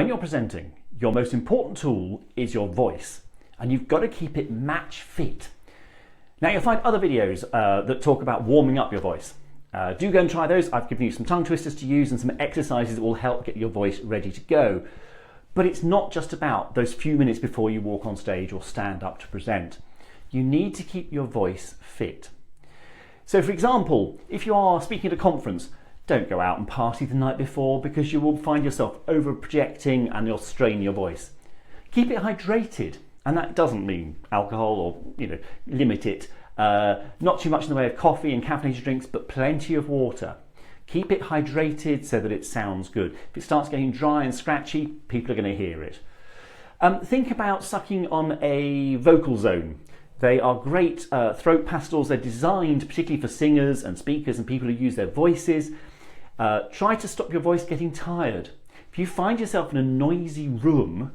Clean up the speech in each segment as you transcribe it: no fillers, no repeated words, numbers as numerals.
When you're presenting, your most important tool is your voice, and you've got to keep it match fit. Now you'll find other videos that talk about warming up your voice. Do go and try those. I've given you some tongue twisters to use and some exercises that will help get your voice ready to go. But it's not just about those few minutes before you walk on stage or stand up to present. You need to keep your voice fit. So for example, if you are speaking at a conference, don't go out and party the night before because you will find yourself over projecting and you'll strain your voice. Keep it hydrated, and that doesn't mean alcohol or limit it. Not too much in the way of coffee and caffeinated drinks, but plenty of water. Keep it hydrated so that it sounds good. If it starts getting dry and scratchy, people are going to hear it. Think about sucking on a vocal zone. They are great throat pastels. They're designed particularly for singers and speakers and people who use their voices. Try to stop your voice getting tired. If you find yourself in a noisy room,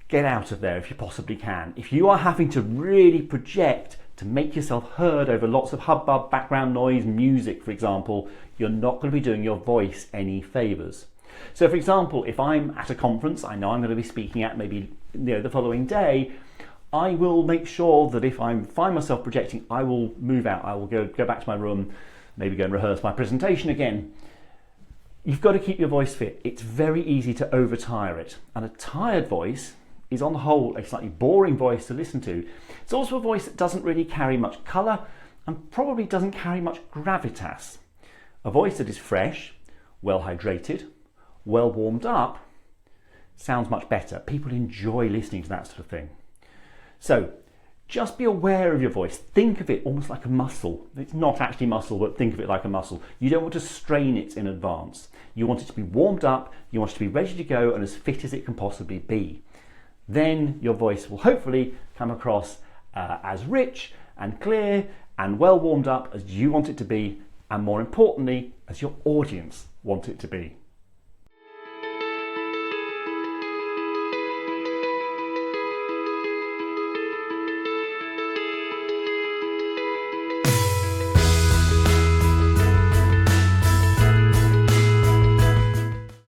get out of there if you possibly can. If you are having to really project to make yourself heard over lots of hubbub, background noise, music, for example, you're not going to be doing your voice any favours. So for example, if I'm at a conference, I know I'm going to be speaking at maybe the following day, I will make sure that if I find myself projecting, I will move out. I will go back to my room, maybe go and rehearse my presentation again. You've got to keep your voice fit. It's very easy to overtire it. And a tired voice is on the whole a slightly boring voice to listen to. It's also a voice that doesn't really carry much colour and probably doesn't carry much gravitas. A voice that is fresh, well hydrated, well warmed up, sounds much better. People enjoy listening to that sort of thing. So just be aware of your voice. Think of it almost like a muscle. It's not actually muscle, but think of it like a muscle. You don't want to strain it in advance. You want it to be warmed up, you want it to be ready to go and as fit as it can possibly be. Then your voice will hopefully come across as rich and clear and well warmed up as you want it to be, and more importantly, as your audience want it to be.